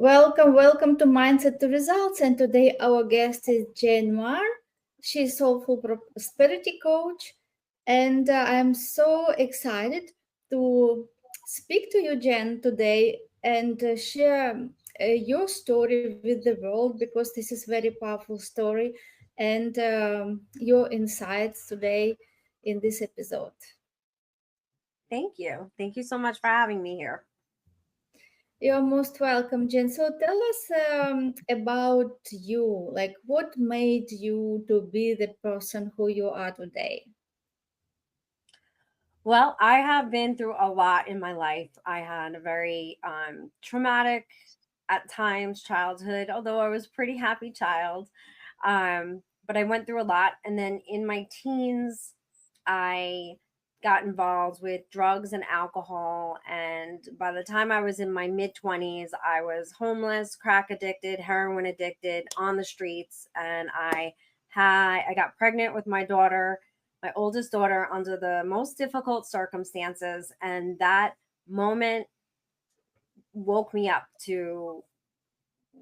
Welcome to Mindset to Results. And today our guest is Jen Maher. She's soulful prosperity coach, and I'm so excited to speak to you, Jen, today and share your story with the world because this is very powerful story and your insights today in this episode. Thank you. Thank you so much for having me here. You're most welcome, Jen. So tell us about you. Like, what made you to be the person who you are today? Well, I have been through a lot in my life. I had a very traumatic, at times, childhood, although I was a pretty happy child. But I went through a lot. And then in my teens, I got involved with drugs and alcohol. And by the time I was in my mid 20s, I was homeless, crack addicted, heroin addicted, on the streets. And I got pregnant with my oldest daughter, under the most difficult circumstances. And that moment woke me up to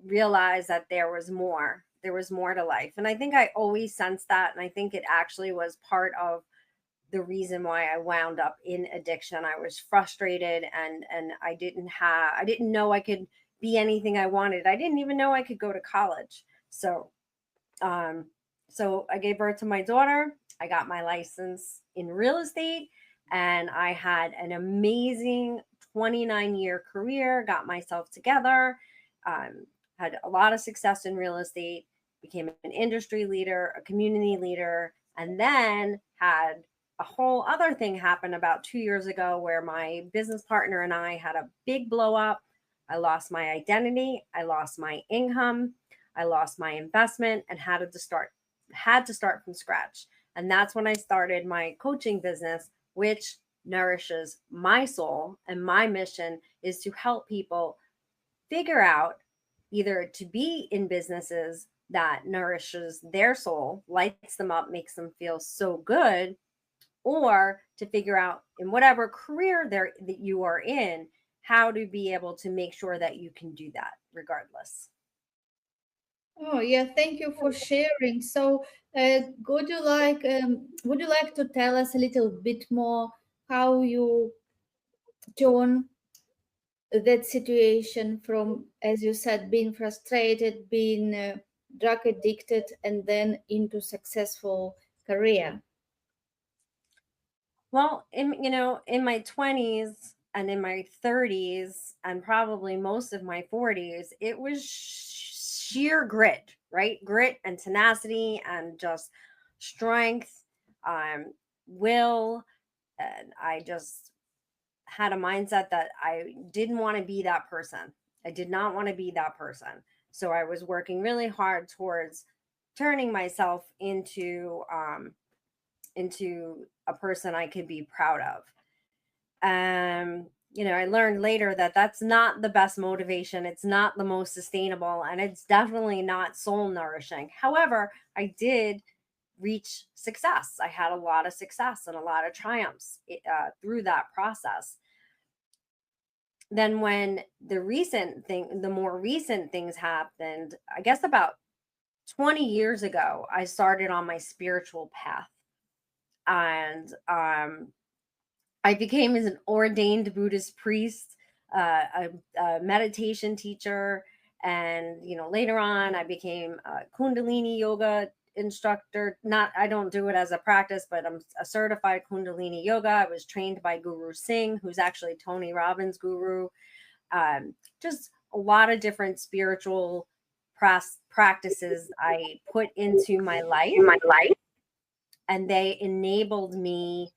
realize that there was more. There was more to life. And I think I always sensed that. And I think it actually was part of the reason why I wound up in addiction. I was frustrated, and I didn't know I could be anything I wanted. I didn't even know I could go to college. Um so I gave birth to my daughter. I got my license in real estate, and I had an amazing 29-year career, got myself together, had a lot of success in real estate, became an industry leader, a community leader, and then had a whole other thing happen about 2 years ago where my business partner and I had a big blow up. I lost my identity, I lost my income, I lost my investment, and had to start from scratch. And that's when I started my coaching business, which nourishes my soul. And my mission is to help people figure out either to be in businesses that nourishes their soul, lights them up, makes them feel so good, or to figure out in whatever career that you are in, how to be able to make sure that you can do that regardless. Oh yeah, thank you for sharing. So, would you like to tell us a little bit more how you turn that situation from, as you said, being frustrated, being drug addicted, and then into successful career? Well, in my 20s and in my 30s and probably most of my 40s, it was sheer grit, right? Grit and tenacity and just strength, will. And I just had a mindset that I didn't want to be that person. I did not want to be that person. So I was working really hard towards turning myself into a person I could be proud of. I learned later that that's not the best motivation. It's not the most sustainable, and it's definitely not soul nourishing. However, I did reach success. I had a lot of success and a lot of triumphs through that process. Then when the more recent things happened, I guess about 20 years ago, I started on my spiritual path. And I became as an ordained Buddhist priest, a meditation teacher, and later on I became a Kundalini yoga instructor. Not, I don't do it as a practice, but I'm a certified Kundalini yoga. I was trained by Guru Singh, who's actually Tony Robbins' guru. Just a lot of different spiritual practices I put into my life, and they enabled me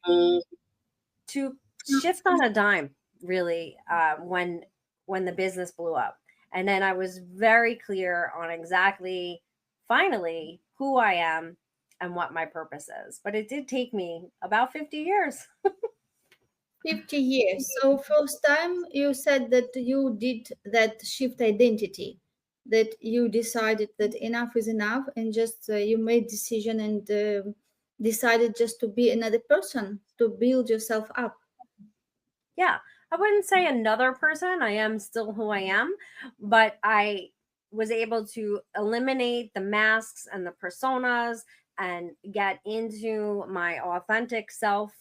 to shift on a dime, really, when the business blew up. And then I was very clear on exactly, finally, who I am and what my purpose is. But it did take me about 50 years. 50 years. So first time you said that you did that shift identity, that you decided that enough is enough, and just you made decision and decided just to be another person, to build yourself up. Yeah, I wouldn't say another person. I am still who I am, but I was able to eliminate the masks and the personas and get into my authentic self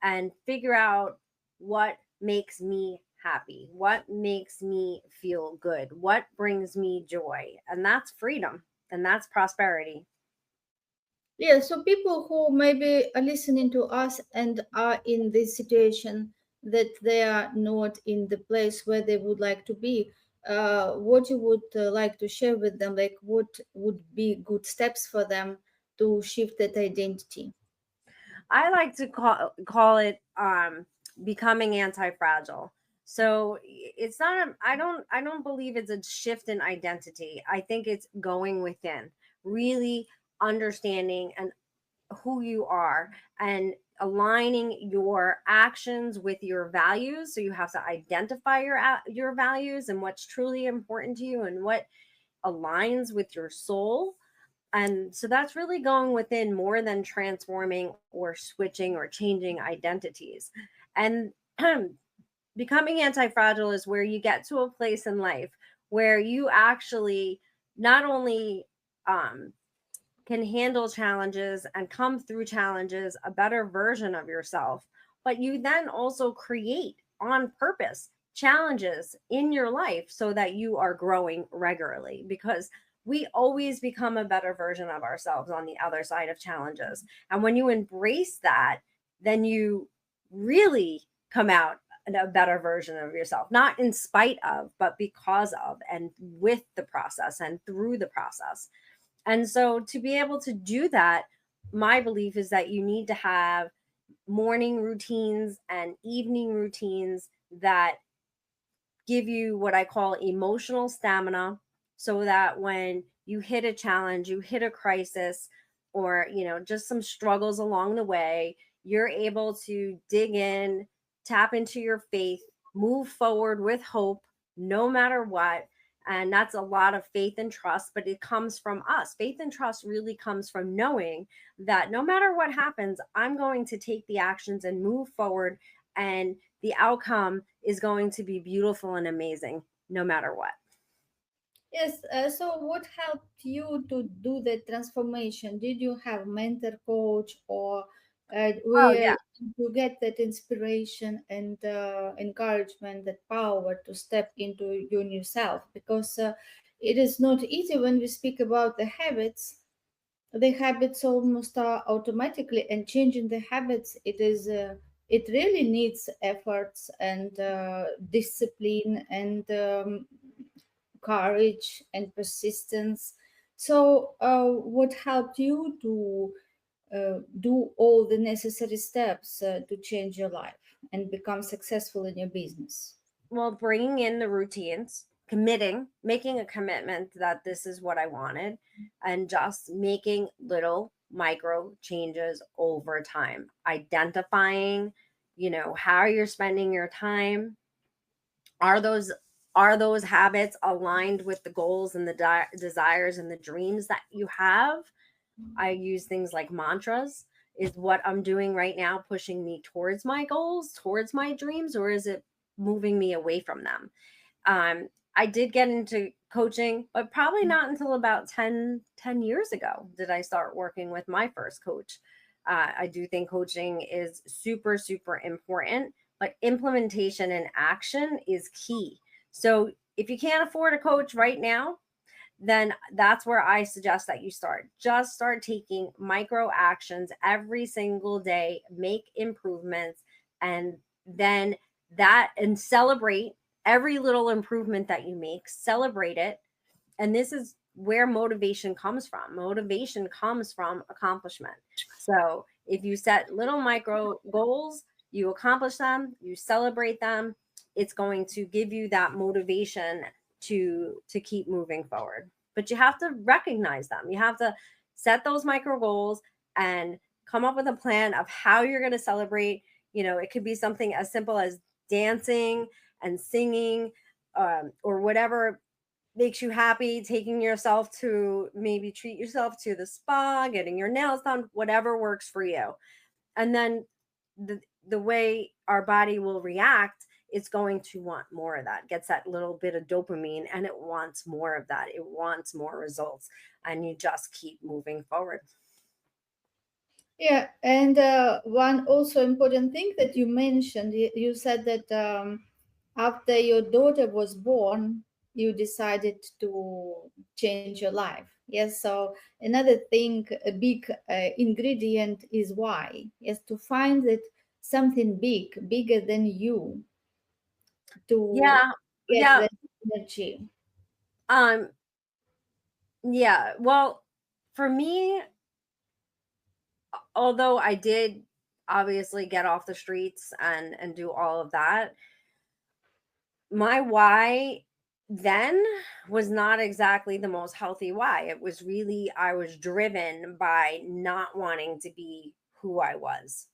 and figure out what makes me happy, what makes me feel good, what brings me joy. And that's freedom and that's prosperity. Yeah, so people who maybe are listening to us and are in this situation that they are not in the place where they would like to be, what you would like to share with them, like what would be good steps for them to shift that identity? I like to call it becoming anti-fragile. So it's not a, I don't believe it's a shift in identity. I think it's going within, really understanding and who you are and aligning your actions with your values. So you have to identify your values and what's truly important to you and what aligns with your soul. And so that's really going within more than transforming or switching or changing identities. And becoming anti fragile is where you get to a place in life where you actually not only um, can handle challenges and come through challenges a better version of yourself, but you then also create on purpose challenges in your life so that you are growing regularly because we always become a better version of ourselves on the other side of challenges. And when you embrace that, then you really come out a better version of yourself, not in spite of, but because of, and with the process and through the process. And so to be able to do that, my belief is that you need to have morning routines and evening routines that give you what I call emotional stamina so that when you hit a challenge, you hit a crisis, or just some struggles along the way, you're able to dig in, tap into your faith, move forward with hope no matter what. And that's a lot of faith and trust, but it comes from us. Faith and trust really comes from knowing that no matter what happens, I'm going to take the actions and move forward, and the outcome is going to be beautiful and amazing no matter what. Yes, so what helped you to do the transformation? Did you have mentor coach or Oh, where yeah. you get that inspiration and encouragement, that power to step into your new self? Because it is not easy when we speak about the habits almost are automatically, and changing the habits, it really needs efforts and discipline and courage and persistence. So what helped you to do all the necessary steps to change your life and become successful in your business? Well, bringing in the routines, committing, making a commitment that this is what I wanted, and just making little micro changes over time, identifying, how you're spending your time. Are those are those habits aligned with the goals and the desires and the dreams that you have? I use things like mantras. Is what I'm doing right now pushing me towards my goals, towards my dreams, or is it moving me away from them? I did get into coaching, but probably not until about ten years ago did I start working with my first coach. I do think coaching is super, super important, but implementation and action is key. So if you can't afford a coach right now, then that's where I suggest that you start. Just start taking micro actions every single day, make improvements, and then and celebrate every little improvement that you make, celebrate it. And this is where motivation comes from. Motivation comes from accomplishment. So if you set little micro goals, you accomplish them, you celebrate them, it's going to give you that motivation to keep moving forward. But you have to recognize them. You have to set those micro goals and come up with a plan of how you're going to celebrate. It could be something as simple as dancing and singing, or whatever makes you happy, taking yourself to maybe treat yourself to the spa, getting your nails done, whatever works for you. And then the way our body will react it's going to want more of that, gets that little bit of dopamine, and it wants more of that. It wants more results. And you just keep moving forward. Yeah, and one also important thing that you mentioned, you said that after your daughter was born, you decided to change your life. Yes, so another thing, a big ingredient is why. Yes, to find that something big, bigger than you, to Yeah. get Yeah. that energy. Um, yeah. Well, for me, although I did obviously get off the streets and do all of that, my why then was not exactly the most healthy why. It was really, I was driven by not wanting to be who I was.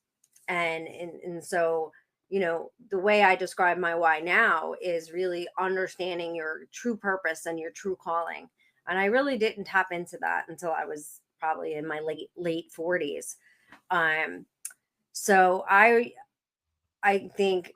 And so, the way I describe my why now is really understanding your true purpose and your true calling. And I really didn't tap into that until I was probably in my late 40s. Um so I think,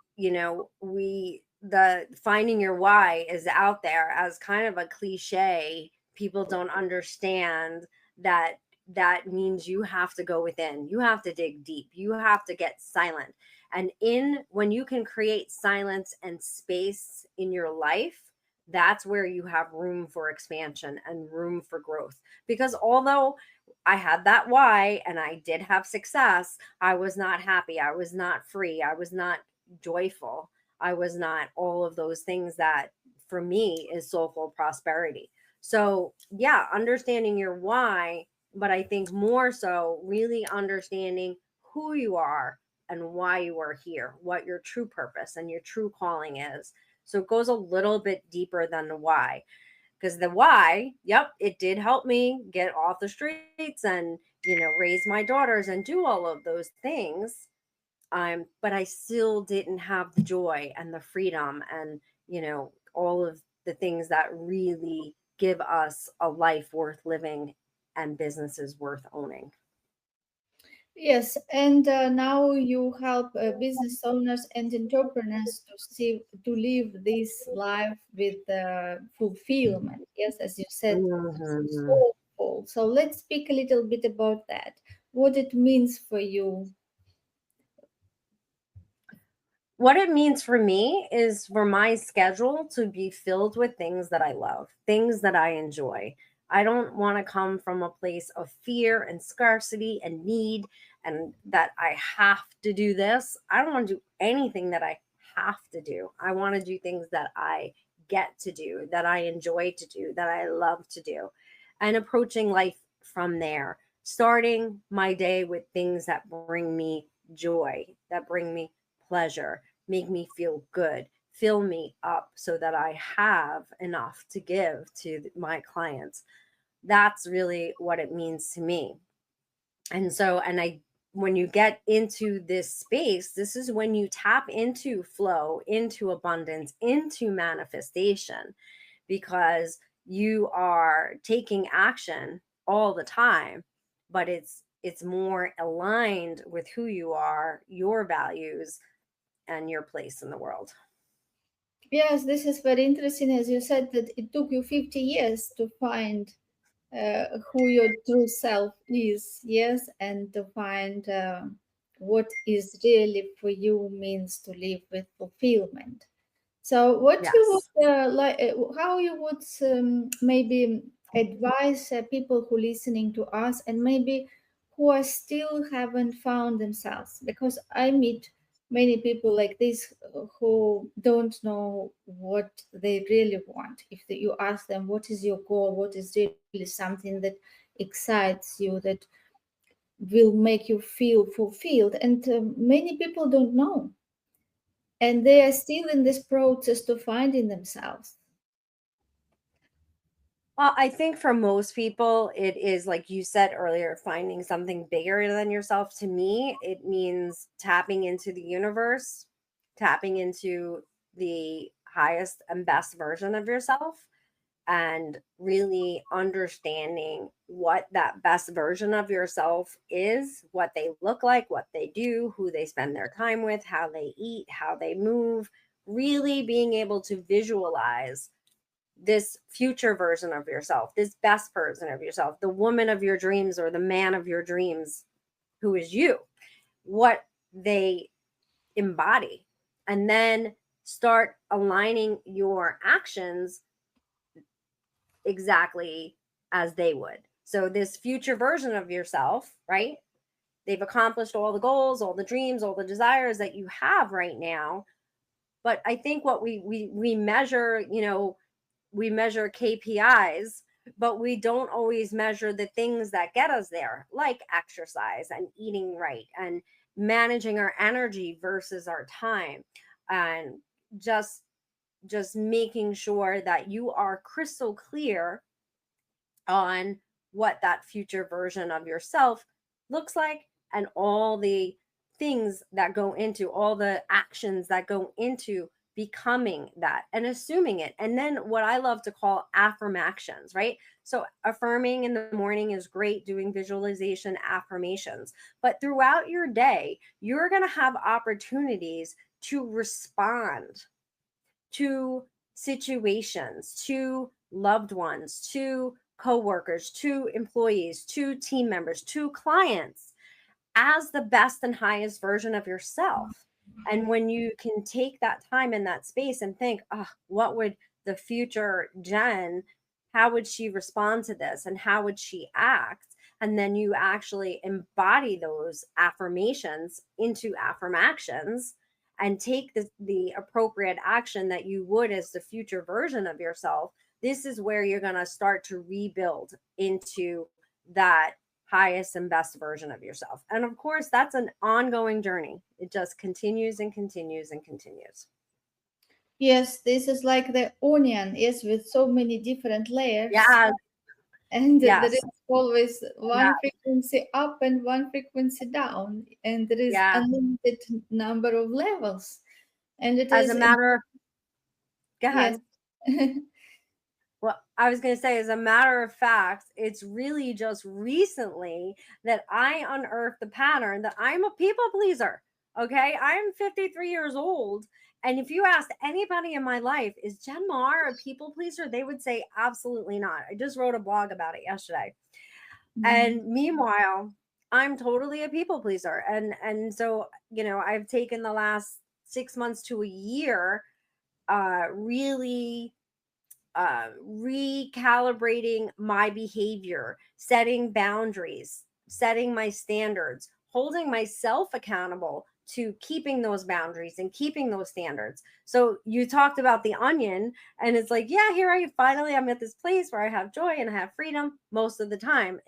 we the finding your why is out there as kind of a cliche. People don't understand that that means you have to go within. You have to dig deep. You have to get silent. And in when you can create silence and space in your life, that's where you have room for expansion and room for growth. Because although I had that why and I did have success, I was not happy. I was not free. I was not joyful. I was not all of those things that for me is soulful prosperity. So, yeah, understanding your why, but I think more so really understanding who you are and why you are here, what your true purpose and your true calling is. So it goes a little bit deeper than the why, because the why, yep, it did help me get off the streets and, raise my daughters and do all of those things. But I still didn't have the joy and the freedom and, all of the things that really give us a life worth living and businesses worth owning. Yes, and now you help business owners and entrepreneurs to live this life with fulfillment. Yes, as you said, Mhm. soulful. So let's speak a little bit about that. What it means for you. What it means for me is for my schedule to be filled with things that I love, things that I enjoy. I don't want to come from a place of fear and scarcity and need and that I have to do this. I don't want to do anything that I have to do. I want to do things that I get to do, that I enjoy to do, that I love to do, and approaching life from there, starting my day with things that bring me joy, that bring me pleasure, make me feel good, fill me up so that I have enough to give to my clients. That's really what it means to me. And so, when you get into this space, this is when you tap into flow, into abundance, into manifestation, because you are taking action all the time, but it's more aligned with who you are, your values, and your place in the world. Yes, this is very interesting. As you said, that it took you 50 years to find who your true self is, yes, and to find what is really for you means to live with fulfillment. So, what you Yes. would how you would maybe advise people who listening to us and maybe who are still haven't found themselves? Because I meet many people like this who don't know what they really want. If you ask them, what is your goal? What is really something that excites you, that will make you feel fulfilled? And many people don't know, and they are still in this process to finding themselves. Well, I think for most people, it is like you said earlier, finding something bigger than yourself. To me, it means tapping into the universe, tapping into the highest and best version of yourself, and really understanding what that best version of yourself is, what they look like, what they do, who they spend their time with, how they eat, how they move, really being able to visualize this future version of yourself, this best version of yourself, the woman of your dreams or the man of your dreams who is you, what they embody, and then start aligning your actions exactly as they would. So, this future version of yourself, right? They've accomplished all the goals, all the dreams, all the desires that you have right now. But I think what we measure, we measure KPIs, but we don't always measure the things that get us there, like exercise and eating right and managing our energy versus our time, and just making sure that you are crystal clear on what that future version of yourself looks like, and all the things that go into, all the actions that go into becoming that and assuming it. And then what I love to call affirmations, right? So affirming in the morning is great, doing visualization affirmations, but throughout your day, you're going to have opportunities to respond to situations, to loved ones, to coworkers, to employees, to team members, to clients as the best and highest version of yourself. And when you can take that time in that space and think, oh, what would the future Jen, how would she respond to this? And how would she act? And then you actually embody those affirmations into affirmations and take the appropriate action that you would as the future version of yourself. This is where you're going to start to rebuild into that highest and best version of yourself. And of course, that's an ongoing journey. It just continues and continues and continues. Yes, this is like the onion, yes, with so many different layers. Yeah. And there Yes. is always Yeah. one frequency up and one frequency down, and there is Yeah. unlimited number of levels. And it As a is, matter of, go yes. ahead. Well, I was going to say, as a matter of fact, it's really just recently that I unearthed the pattern that I'm a people pleaser. Okay. I'm 53 years old. And if you asked anybody in my life, is Jen Maher a people pleaser? They would say, absolutely not. I just wrote a blog about it yesterday. And meanwhile, I'm totally a people pleaser. And so, I've taken the last 6 months to a year, really recalibrating my behavior, setting boundaries, setting my standards, holding myself accountable to keeping those boundaries and keeping those standards. So you talked about the onion, and it's like, yeah, here I'm at this place where I have joy and I have freedom most of the time,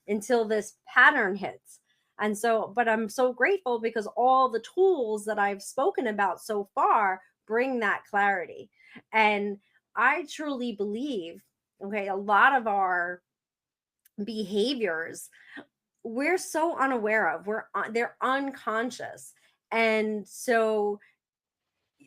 until this pattern hits. And so, but I'm so grateful because all the tools that I've spoken about so far bring that clarity. And I truly believe, okay, a lot of our behaviors we're so unaware of. They're unconscious. And so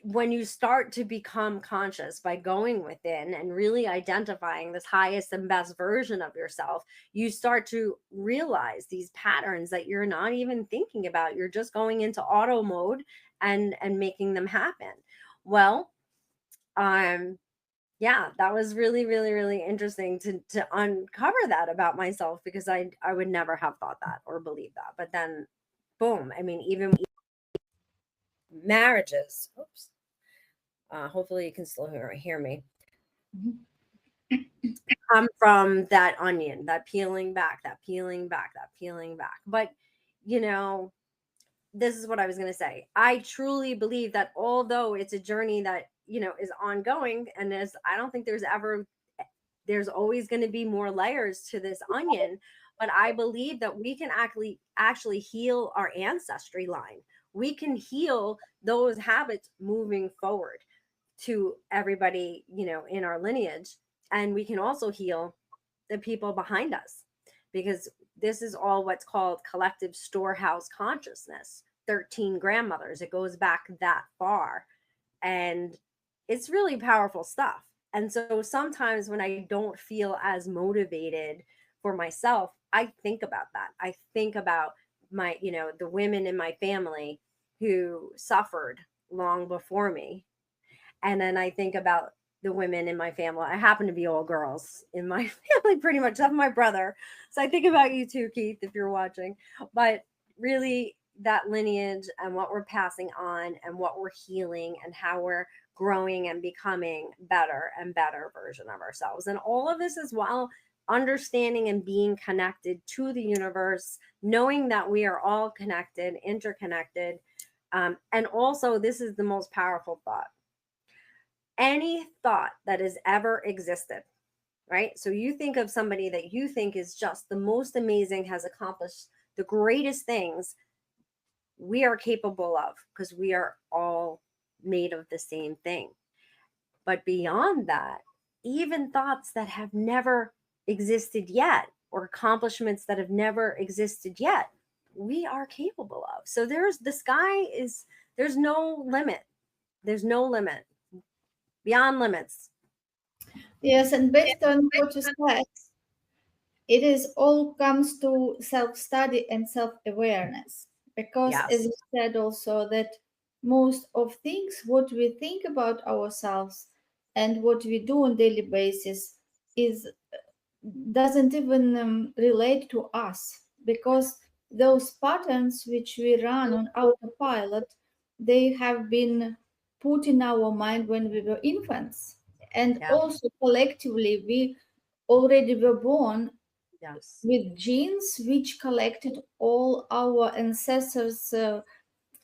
when you start to become conscious by going within and really identifying this highest and best version of yourself, you start to realize these patterns that you're not even thinking about. You're just going into auto mode and making them happen. Well, yeah, that was really, really, really interesting to uncover that about myself, because I would never have thought that or believed that. But then, boom! I mean, even marriages. Oops. Hopefully, you can still hear me. Come from that onion, that peeling back, that peeling back, that peeling back. But you know, this is what I was going to say. I truly believe that although it's a journey that is ongoing, and I don't think there's always going to be more layers to this onion, but I believe that we can actually heal our ancestry line. We can heal those habits moving forward to everybody, in our lineage. And we can also heal the people behind us, because this is all what's called collective storehouse consciousness. 13 grandmothers, it goes back that far. And it's really powerful stuff. And so sometimes when I don't feel as motivated for myself, I think about that. I think about the women in my family who suffered long before me. And then I think about the women in my family. I happen to be all girls in my family, pretty much. Except my brother. So I think about you too, Keith, if you're watching. But really, that lineage and what we're passing on and what we're healing and how we're growing and becoming better and better version of ourselves. And all of this as well, understanding and being connected to the universe, knowing that we are all connected, interconnected. And also, this is the most powerful thought, any thought that has ever existed, right? So you think of somebody that you think is just the most amazing, has accomplished the greatest things we are capable of, because we are all made of the same thing. But beyond that, even thoughts that have never existed yet, or accomplishments that have never existed yet, we are capable of. So there's no limit. There's no limit beyond limits. Yes, and based on what you said, it is all comes to self-study and self-awareness. Because as Yes. you said also that most of things what we think about ourselves and what we do on daily basis is doesn't even relate to us, because those patterns which we run on autopilot, they have been put in our mind when we were infants, and Yeah. also collectively we already were born Yes. with genes which collected all our ancestors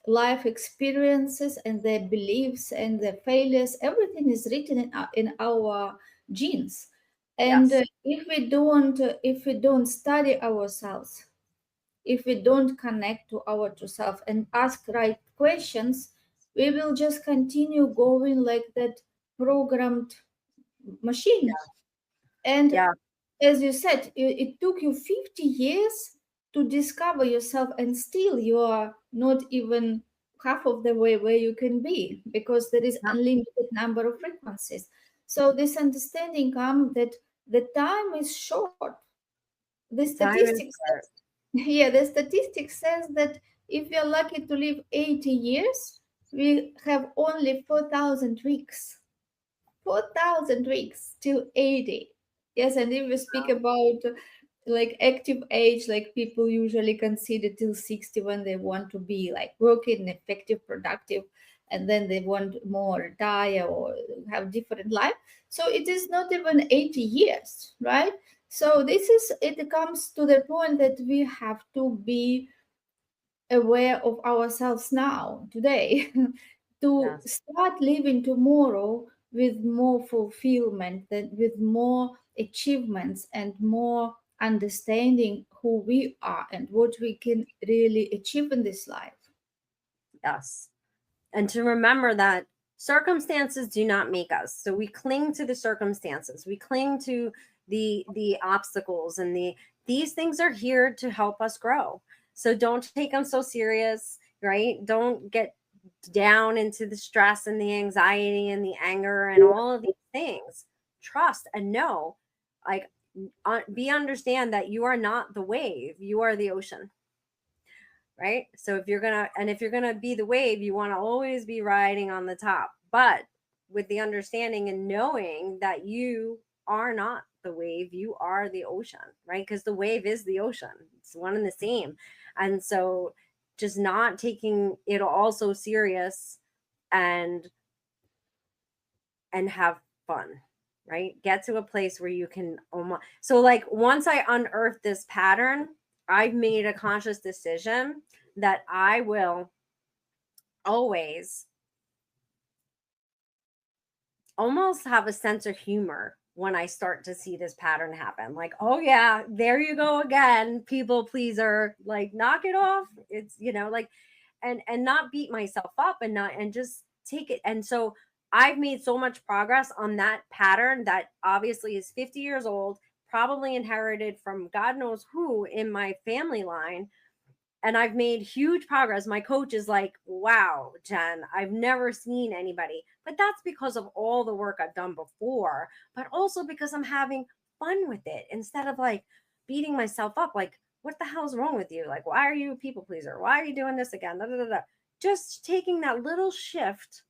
life experiences and their beliefs and their failures. Everything is written in our genes. And Yes. if we don't study ourselves, if we don't connect to our true self and ask right questions, we will just continue going like that programmed machine. And Yeah. as you said, it took you 50 years to discover yourself, and still you are not even half of the way where you can be, because there is Yeah. unlimited number of frequencies. So this understanding come that the time is short. The Time is statistics short. says, yeah, the statistics says that if we are lucky to live 80 years, we have only 4,000 weeks. 4,000 weeks to 80. Yes, and if we speak about like active age, like people usually consider till 60 when they want to be like working, effective, productive, and then they want more retire or have different life. So it is not even 80 years, right? So this is, it comes to the point that we have to be aware of ourselves now, today, to Yes. start living tomorrow with more fulfillment, with more achievements and more understanding who we are and what we can really achieve in this life. Yes. And to remember that circumstances do not make us. So we cling to the circumstances. We cling to the obstacles, and these things are here to help us grow. So don't take them so serious, right? Don't get down into the stress and the anxiety and the anger and all of these things. Trust and know, like, be understand that you are not the wave, you are the ocean, right? So if you're gonna be the wave, you want to always be riding on the top, but with the understanding and knowing that you are not the wave, you are the ocean, right? Because the wave is the ocean, it's one and the same. And so just not taking it all so serious, and have fun, right? Get to a place where you can almost, so like once I unearthed this pattern, I've made a conscious decision that I will always almost have a sense of humor when I start to see this pattern happen. Like, oh yeah, there you go again, people pleaser, like knock it off. It's, like, and not beat myself up, and not, and just take it. And so I've made so much progress on that pattern that obviously is 50 years old, probably inherited from God knows who in my family line. And I've made huge progress. My coach is like, wow, Jen, I've never seen anybody. But that's because of all the work I've done before, but also because I'm having fun with it instead of like beating myself up. Like, what the hell's wrong with you? Like, why are you a people pleaser? Why are you doing this again? Da, da, da, da. just taking that little shift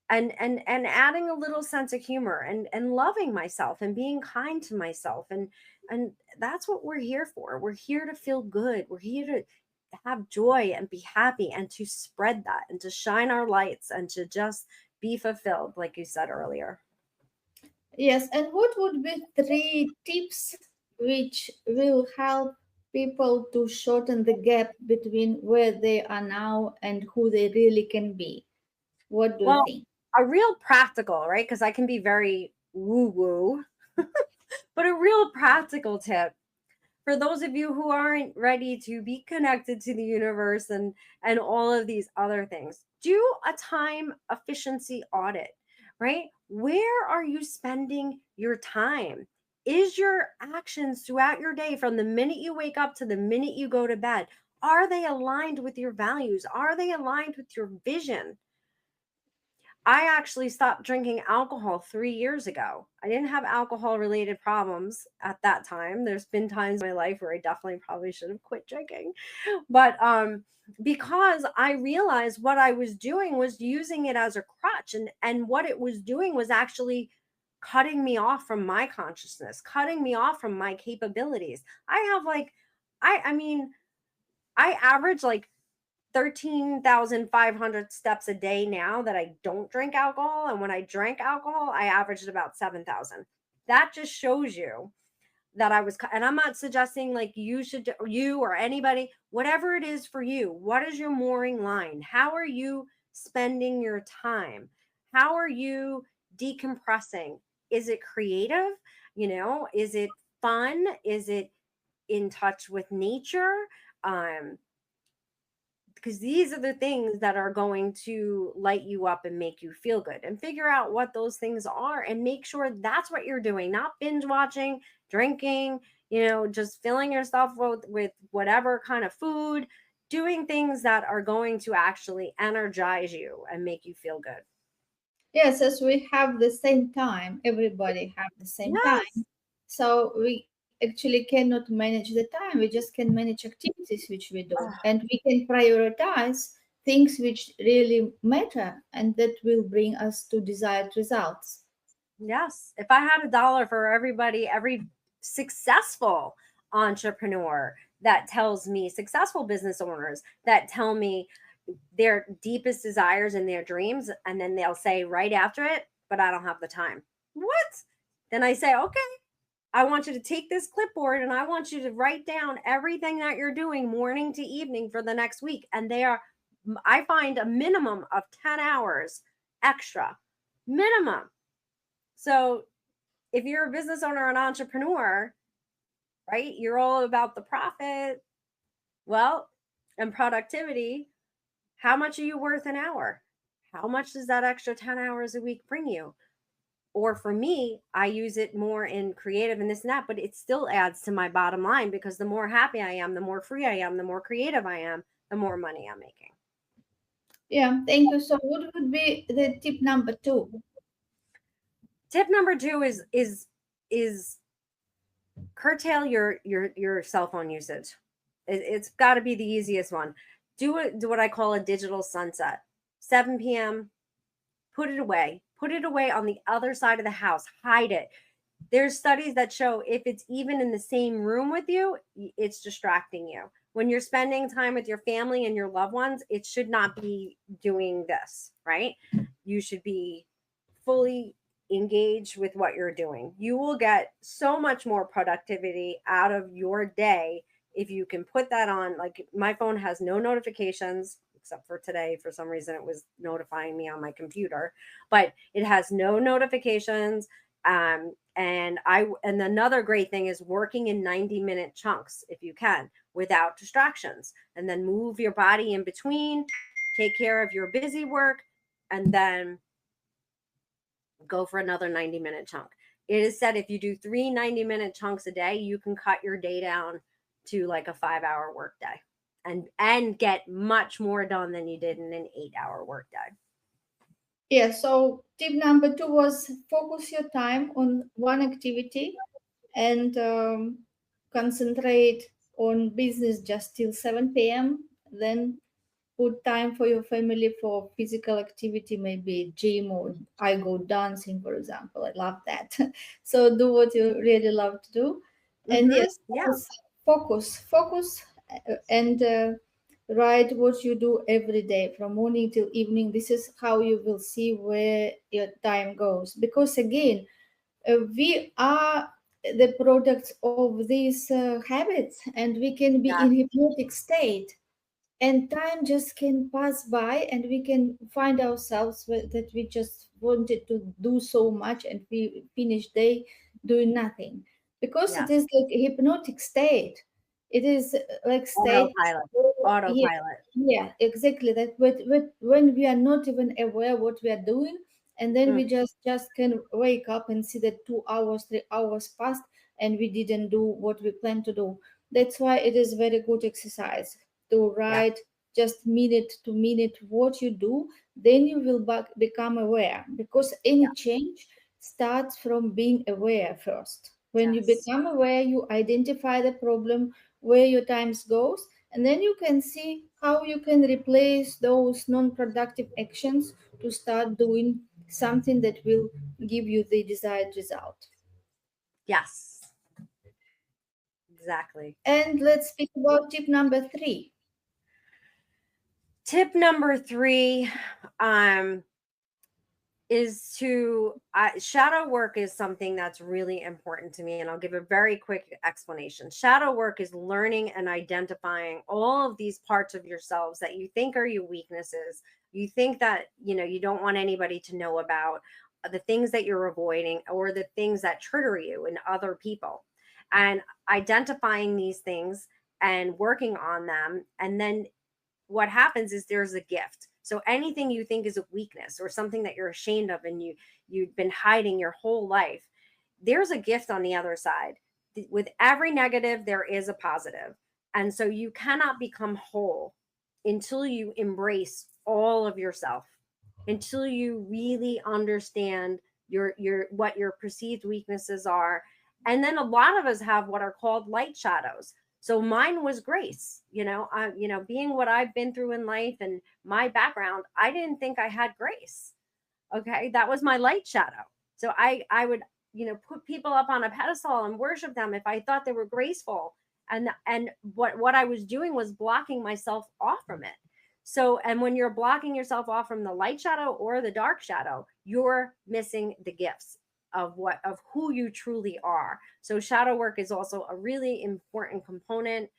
and adding a little sense of humor and loving myself and being kind to myself, and that's what we're here for. We're here to feel good. We're here to have joy and be happy and to spread that and to shine our lights and to just be fulfilled, like you said earlier. Yes, and what would be three tips which will help people to shorten the gap between where they are now and who they really can be? What do you Well, think? a real practical, right? Because I can be very woo woo, but a real practical tip for those of you who aren't ready to be connected to the universe and all of these other things, do a time efficiency audit, right? Where are you spending your time? Is your actions throughout your day, from the minute you wake up to the minute you go to bed, are they aligned with your values? Are they aligned with your vision? I actually stopped drinking alcohol 3 years ago. I didn't have alcohol related problems at that time. There's been times in my life where I definitely probably should have quit drinking. But because I realized what I was doing was using it as a crutch, and what it was doing was actually cutting me off from my consciousness, cutting me off from my capabilities. I have like I mean, I average like 13,500 steps a day now that I don't drink alcohol. And when I drank alcohol, I averaged about 7,000. That just shows you that I was, and I'm not suggesting like you should, you or anybody, whatever it is for you. What is your mooring line? How are you spending your time? How are you decompressing? Is it creative? Is it fun? Is it in touch with nature? Um, because these are the things that are going to light you up and make you feel good, and figure out what those things are and make sure that's what you're doing, not binge watching, drinking, just filling yourself with whatever kind of food, doing things that are going to actually energize you and make you feel good. Yes, as we have the same time, everybody have the same Yes. time. So we actually cannot manage the time. We just can manage activities which we do. Ah, And we can prioritize things which really matter and that will bring us to desired results. yes. If I had $1 for every successful entrepreneur that tells me, successful business owners that tell me their deepest desires and their dreams, and then they'll say right after it, but I don't have the time. What? Then I say, okay, I want you to take this clipboard and I want you to write down everything that you're doing morning to evening for the next week. And I find a minimum of 10 hours extra, minimum. So if you're a business owner, an entrepreneur, right, you're all about the profit, well, and productivity. How much are you worth an hour? How much does that extra 10 hours a week bring you? Or for me, I use it more in creative and this and that, but it still adds to my bottom line, because the more happy I am, the more free I am, the more creative I am, the more money I'm making. Yeah, thank you. So what would be the tip number two? Tip number 2 is curtail your cell phone usage. It's got to be the easiest one. Do what I call a digital sunset. 7 p.m. Put it away. Put it away on the other side of the house. Hide it. There's studies that show if it's even in the same room with you, it's distracting you. When you're spending time with your family and your loved ones, it should not be doing this, right? You should be fully engaged with what you're doing. You will get so much more productivity out of your day if you can put that on. Like, my phone has no notifications, except for today. For some reason, it was notifying me on my computer, but it has no notifications. And another great thing is working in 90-minute chunks if you can, without distractions, and then move your body in between, take care of your busy work, and then go for another 90-minute chunk. It is said if you do 3 90-minute chunks a day, you can cut your day down to like a 5-hour work day, and get much more done than you did in an 8-hour work day. Yeah, so tip number two was focus your time on one activity and concentrate on business just till 7 p.m. Then put time for your family for physical activity, maybe gym, or I go dancing, for example. I love that. So do what you really love to do. And Mm-hmm. yes, Yeah. focus, focus, and write what you do every day from morning till evening. This is how you will see where your time goes. Because again, we are the products of these habits, and we can be Yeah. in hypnotic state, and time just can pass by, and we can find ourselves that we just wanted to do so much, and we finish day doing nothing, because it Yes. is like a hypnotic state. It is like state. Autopilot. Yeah, Autopilot. yeah, exactly that. When we are not even aware what we are doing, and then Mm, we just can wake up and see that 2 hours, 3 hours passed, and we didn't do what we planned to do. That's why it is very good exercise to yeah. write just minute to minute what you do. Then you will become aware, because Yeah. any change starts from being aware first. When you Yes. become aware, you identify the problem, where your times goes, and then you can see how you can replace those non-productive actions to start doing something that will give you the desired result. Yes. Exactly. And let's speak about tip number 3. Tip number three, um, is to shadow work is something that's really important to me, and I'll give a very quick explanation. Shadow work is learning and identifying all of these parts of yourselves that you think are your weaknesses, you think that you don't want anybody to know about, the things that you're avoiding, or the things that trigger you in other people, and identifying these things and working on them. And then what happens is there's a gift. So anything you think is a weakness or something that you're ashamed of, and you've been hiding your whole life, there's a gift on the other side. With every negative there is a positive. And so you cannot become whole until you embrace all of yourself, until you really understand your what your perceived weaknesses are. And then a lot of us have what are called light shadows. So mine was grace. Being what I've been through in life and my background, I didn't think I had grace. Okay, that was my light shadow. So I would put people up on a pedestal and worship them if I thought they were graceful. And what I was doing was blocking myself off from it. So, and when you're blocking yourself off from the light shadow or the dark shadow, you're missing the gifts of who you truly are. So shadow work is also a really important component.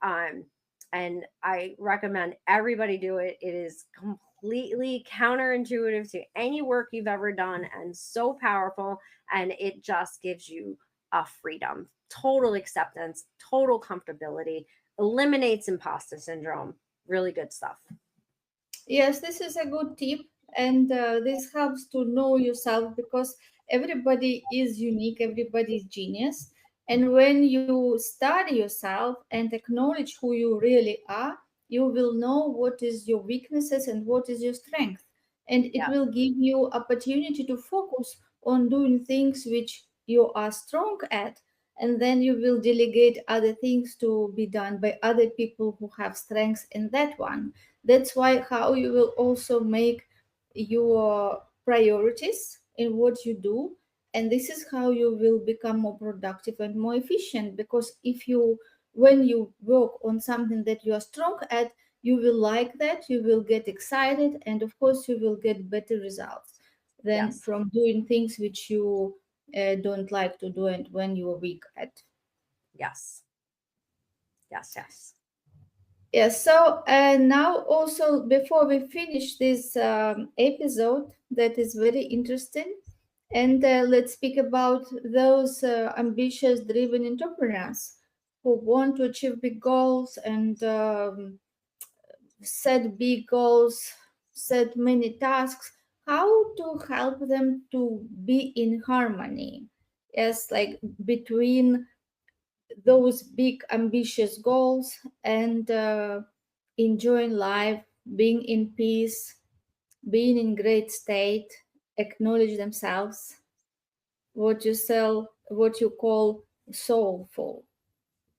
um, and I recommend everybody do it. It is completely counterintuitive to any work you've ever done, and so powerful. And it just gives you a freedom, total acceptance, total comfortability, eliminates imposter syndrome. Really good stuff. Yes, this is a good tip, and this helps to know yourself, because everybody is unique, everybody is genius. And when you study yourself and acknowledge who you really are, you will know what is your weaknesses and what is your strength. And it Yeah. will give you opportunity to focus on doing things which you are strong at. And then you will delegate other things to be done by other people who have strengths in that one. That's why how you will also make your priorities in what you do, and this is how you will become more productive and more efficient. Because if you when you work on something that you are strong at, you will like that, you will get excited, and of course you will get better results than Yes. from doing things which you don't like to do and when you are weak at. Yes. Yes. Yes. Yes, so now also before we finish this episode that is very interesting, and let's speak about those ambitious, driven entrepreneurs who want to achieve big goals and set big goals, set many tasks. How to help them to be in harmony? Yes, like between those big ambitious goals and enjoying life, being in peace, being in great state, acknowledge themselves, what you call soulful.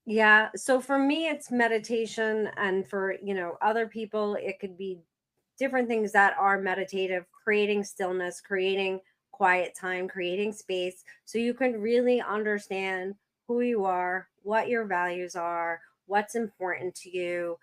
Yeah. So for me, it's meditation. And for, other people, it could be different things that are meditative, creating stillness, creating quiet time, creating space so you can really understand who you are, what your values are, what's important to you,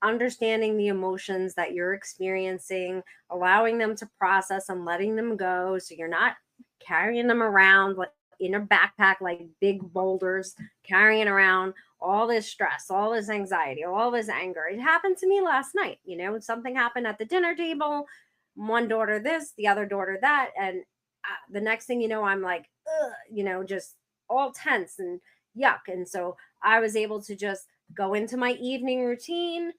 understanding the emotions that you're experiencing, allowing them to process and letting them go so you're not carrying them around like in a backpack like big boulders, carrying around all this stress, all this anxiety, all this anger. It happened to me last night. Something happened at the dinner table. One daughter this, the other daughter that, and the next thing you know, I'm like, ugh, just all tense and yuck. And so I was able to just go into my evening routine,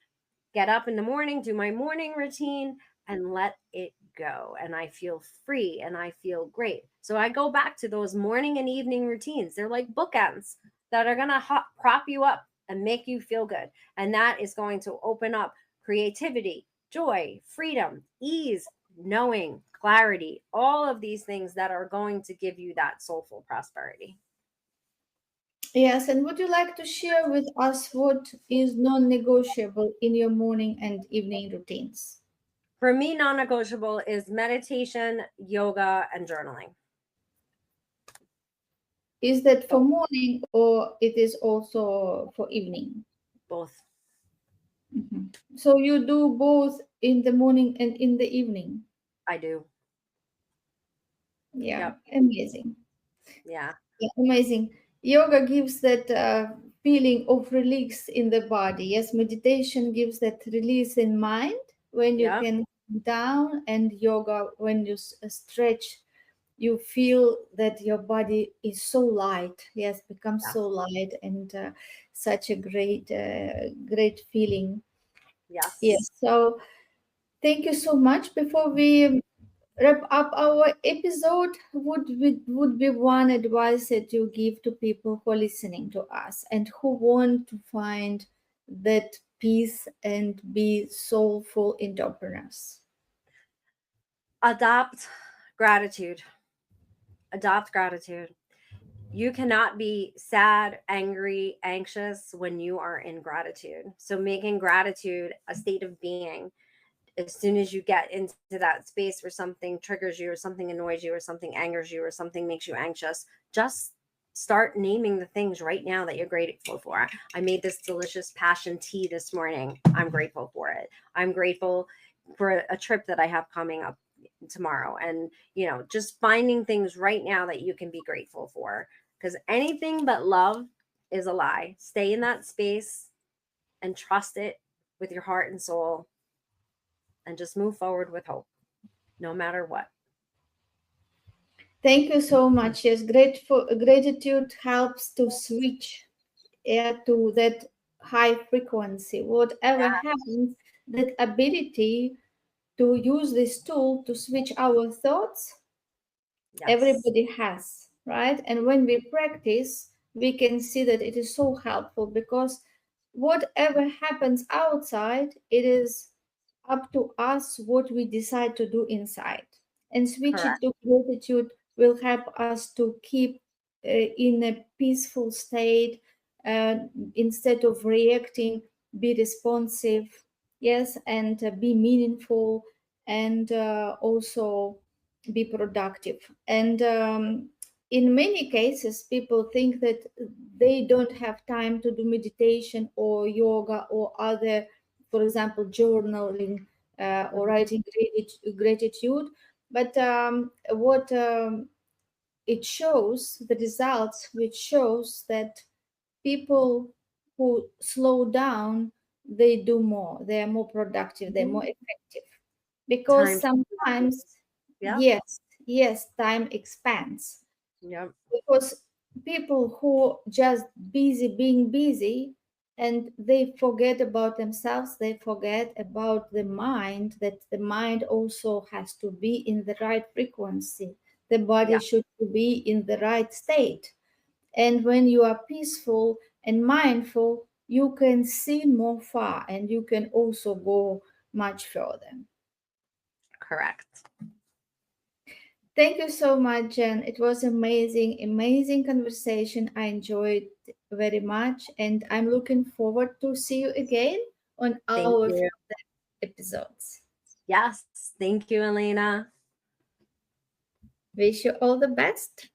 get up in the morning, do my morning routine, and let it go. And I feel free and I feel great. So I go back to those morning and evening routines. They're like bookends that are going to prop you up and make you feel good. And that is going to open up creativity, joy, freedom, ease, knowing, clarity, all of these things that are going to give you that soulful prosperity. Yes, and would you like to share with us what is non-negotiable in your morning and evening routines? For me, non negotiable is meditation, yoga, and journaling. Is that for So morning or it is also for evening? both. Mhm. So you do both in the morning and in the evening. I do. Yeah, Yep. amazing. Yeah. Yeah, amazing. Yoga gives that feeling of release in the body. Yes, meditation gives that release in mind when you Yep. can come down, and yoga, when you stretch, you feel that your body is so light. Yes, becomes Yeah. so light, and such a great feeling. Yes. Yes. So thank you so much. Before we wrap up our episode, would be one advice that you give to people who are listening to us and who want to find that peace and be soulful entrepreneurs? Adopt gratitude. Adopt gratitude. You cannot be sad, angry, anxious when you are in gratitude. So, making gratitude a state of being as soon as you get into that space where something triggers you or something annoys you or something angers you or something makes you anxious, just start naming the things right now that you're grateful for. I made this delicious passion tea this morning. I'm grateful for it. I'm grateful for a trip that I have coming up tomorrow. And, just finding things right now that you can be grateful for. Because anything but love is a lie. Stay in that space and trust it with your heart and soul and just move forward with hope no matter what. Thank you so much. Yes, gratitude helps to switch, yeah, to that high frequency. Whatever Yeah. happens, that ability to use this tool to switch our thoughts, Yes. everybody has, right? And when we practice, we can see that it is so helpful because whatever happens outside, it is up to us what we decide to do inside. And switching Correct. to gratitude will help us to keep in a peaceful state, uh, instead of reacting, be responsive, yes, and be meaningful, and also be productive. And in many cases, people think that they don't have time to do meditation or yoga or other, for example, journaling or Mhm. writing gratitude. But what it shows, the results, which shows that people who slow down, they do more, they are more productive, they're more Mhm. effective, because Time to do that. sometimes, Yep. yes, time expands, Yep. because people who just busy being busy, and they forget about themselves, they forget about the mind, that the mind also has to be in the right frequency, the body Yeah. should be in the right state. And when you are peaceful and mindful, you can see more far, and you can also go much further. Correct. Thank you so much, Jen. It was amazing, amazing conversation. I enjoyed very much, and I'm looking forward to see you again on Thank our you. further episodes. Yes. Thank you, Elena. Wish you all the best.